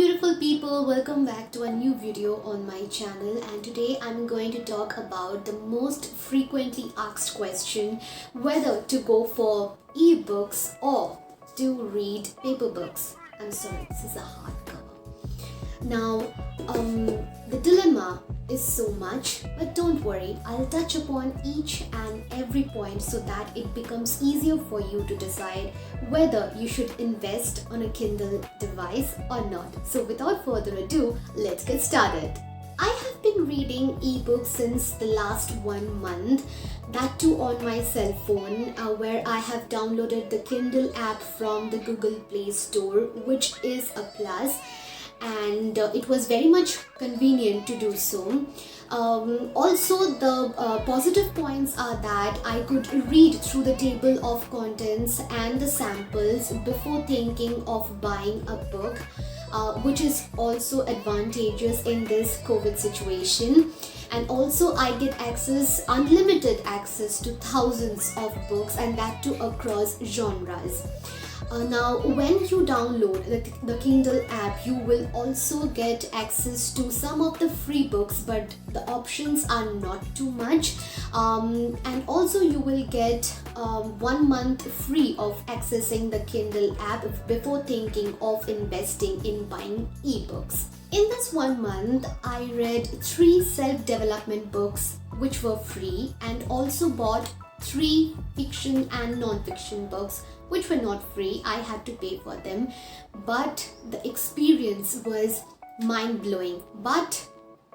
beautiful people, welcome back to a new video on my channel, and today I'm going to talk about the most frequently asked question, whether to go for ebooks or to read paper books. I'm sorry, this is a hardcover. Now, the dilemma is so much, but don't worry, I'll touch upon each and every point so that it becomes easier for you to decide whether you should invest on a Kindle device or not. So without further ado, let's get started. I have been reading ebooks since the last 1 month, that too on my cell phone, where I have downloaded the Kindle app from the Google Play Store, which is a plus. And it was very much convenient to do so. Also, the positive points are that I could read through the table of contents and the samples before thinking of buying a book, which is also advantageous in this COVID situation. And also I get unlimited access to thousands of books, and that too across genres. Now, when you download the Kindle app, you will also get access to some of the free books, but the options are not too much. And also you will get 1 month free of accessing the Kindle app before thinking of investing in buying ebooks. In this 1 month, I read 3 self-development books which were free, and also bought 3 fiction and non-fiction books which were not free. I had to pay for them, but the experience was mind-blowing. But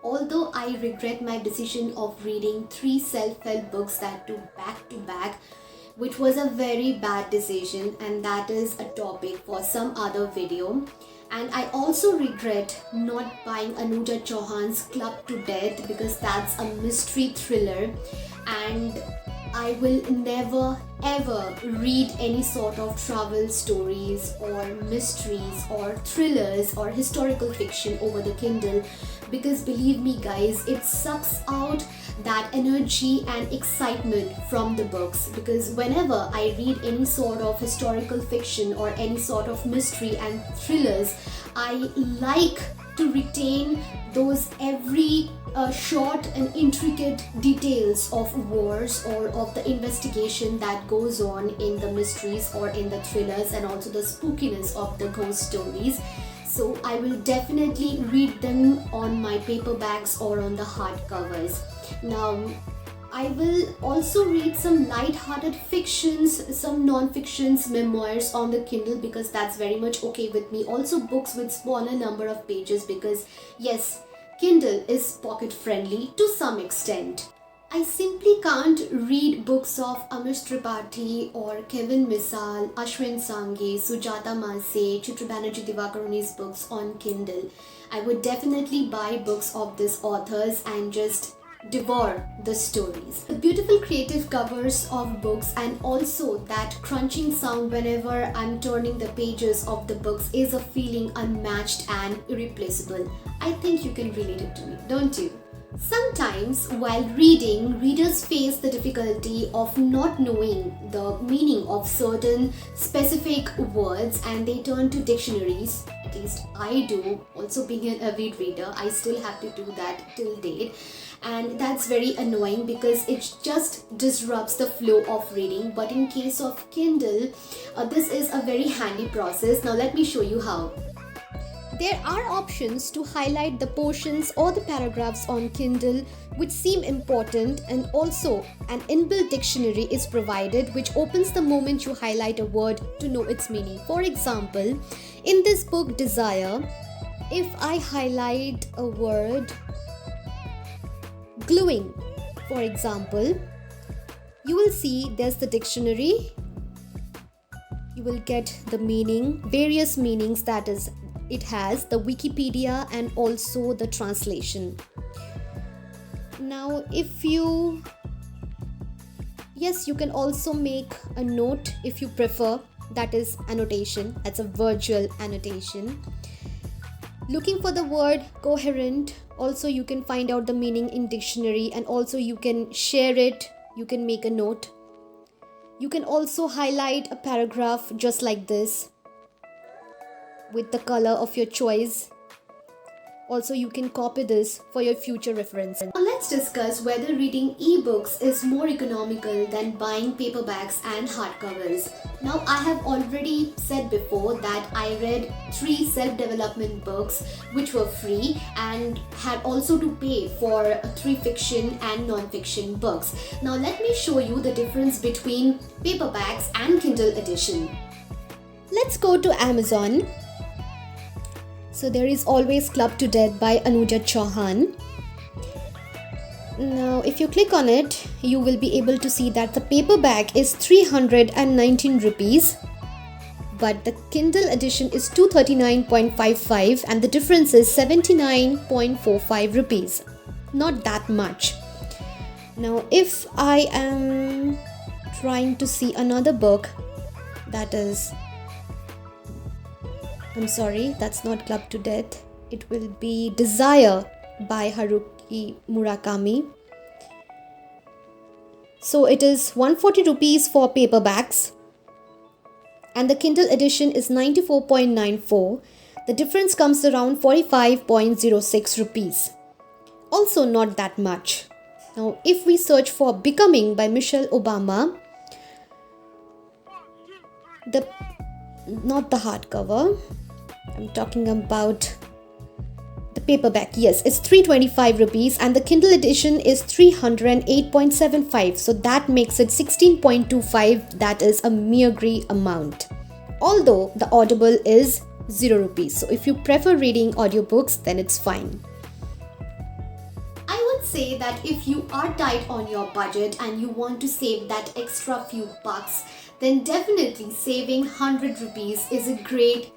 although I regret my decision of reading 3 self-help books, that too back to back, which was a very bad decision, and that is a topic for some other video. And I also regret not buying Anuja Chauhan's Club to Death, because that's a mystery thriller, and I will never ever read any sort of travel stories or mysteries or thrillers or historical fiction over the Kindle, because believe me guys, it sucks out that energy and excitement from the books. Because whenever I read any sort of historical fiction or any sort of mystery and thrillers, I like to retain those every short and intricate details of wars or of the investigation that goes on in the mysteries or in the thrillers, and also the spookiness of the ghost stories. So I will definitely read them on my paperbacks or on the hardcovers. Now, I will also read some light-hearted fictions, some non-fictions, memoirs on the Kindle, because that's very much okay with me. Also books with smaller number of pages, because yes, Kindle is pocket friendly to some extent. I simply can't read books of Amish Tripathi or Kevin Misal, Ashwin Sanghe, Sujata Mase, Chitra Banerjee Divakaruni's books on Kindle. I would definitely buy books of these authors and just devour the stories. The beautiful creative covers of books, and also that crunching sound whenever I'm turning the pages of the books, is a feeling unmatched and irreplaceable. I think you can relate it to me, don't you? Sometimes while reading, readers face the difficulty of not knowing the meaning of certain specific words, and they turn to dictionaries. At least I do. Also, being an avid reader, I still have to do that till date. And that's very annoying because it just disrupts the flow of reading. But in case of Kindle, this is a very handy process. Now let me show you how. There are options to highlight the portions or the paragraphs on Kindle which seem important, and also an inbuilt dictionary is provided which opens the moment you highlight a word to know its meaning. For example, in this book Desire, if I highlight a word gluing, for example, you will see there's the dictionary. You will get the meaning, various meanings, that is, it has the Wikipedia and also the translation. Now, you can also make a note if you prefer, that is annotation, that's a virtual annotation. Looking for the word coherent, also you can find out the meaning in dictionary, and also you can share it, you can make a note. You can also highlight a paragraph just like this with the color of your choice. Also, you can copy this for your future reference. Now let's discuss whether reading ebooks is more economical than buying paperbacks and hardcovers. Now, I have already said before that I read 3 self-development books which were free and had also to pay for 3 fiction and non-fiction books. Now let me show you the difference between paperbacks and Kindle edition. Let's go to Amazon. So there is Always Clubbed to Death by Anuja Chauhan. Now if you click on it, you will be able to see that the paperback is 319 rupees, but the Kindle edition is 239.55 and the difference is 79.45 rupees. Not that much. Now if I am trying to see another book, that is, I'm sorry, that's not Clubbed to Death. It will be Desire by Haruki Murakami. So it is 140 rupees for paperbacks and the Kindle edition is 94.94. The difference comes around 45.06 rupees. Also not that much. Now if we search for Becoming by Michelle Obama, not the hardcover, I'm talking about the paperback. Yes, it's 325 rupees and the Kindle edition is 308.75. So that makes it 16.25. That is a mere grey amount. Although the Audible is 0 rupees. So if you prefer reading audiobooks, then it's fine. I would say that if you are tight on your budget and you want to save that extra few bucks, then definitely saving 100 rupees is a great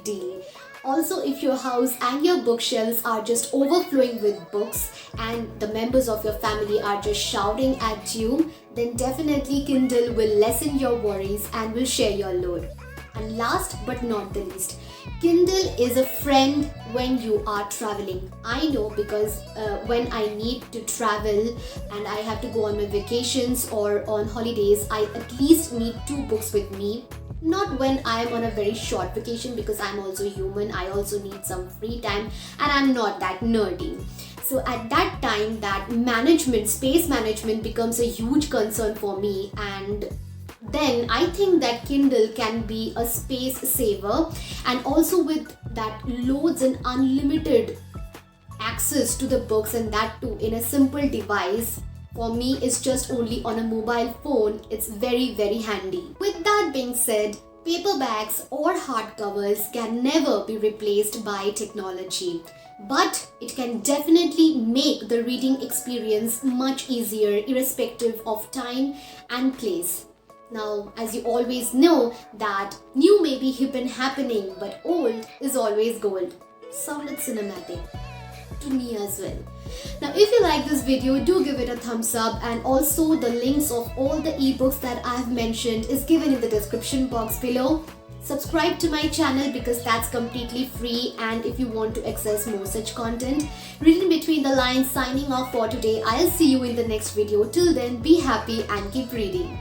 deal. Also, if your house and your bookshelves are just overflowing with books and the members of your family are just shouting at you, then definitely Kindle will lessen your worries and will share your load. And last but not the least, Kindle is a friend when you are traveling. I know because when I need to travel and I have to go on my vacations or on holidays, I at least need 2 books with me. Not when I am on a very short vacation because I'm also human. I also need some free time and I'm not that nerdy. So at that time, that space management becomes a huge concern for me, and then I think that Kindle can be a space saver, and also with that loads and unlimited access to the books, and that too in a simple device. For me, it's just only on a mobile phone. It's very handy. With that being said, paperbacks or hardcovers can never be replaced by technology, but it can definitely make the reading experience much easier irrespective of time and place. Now, as you always know that new may be hip and happening, but old is always gold. Sounded cinematic to me as well. Now, if you like this video, do give it a thumbs up, and also the links of all the ebooks that I have mentioned is given in the description box below. Subscribe to my channel because that's completely free, and if you want to access more such content. Reading between the lines, signing off for today. I'll see you in the next video. Till then, be happy and keep reading.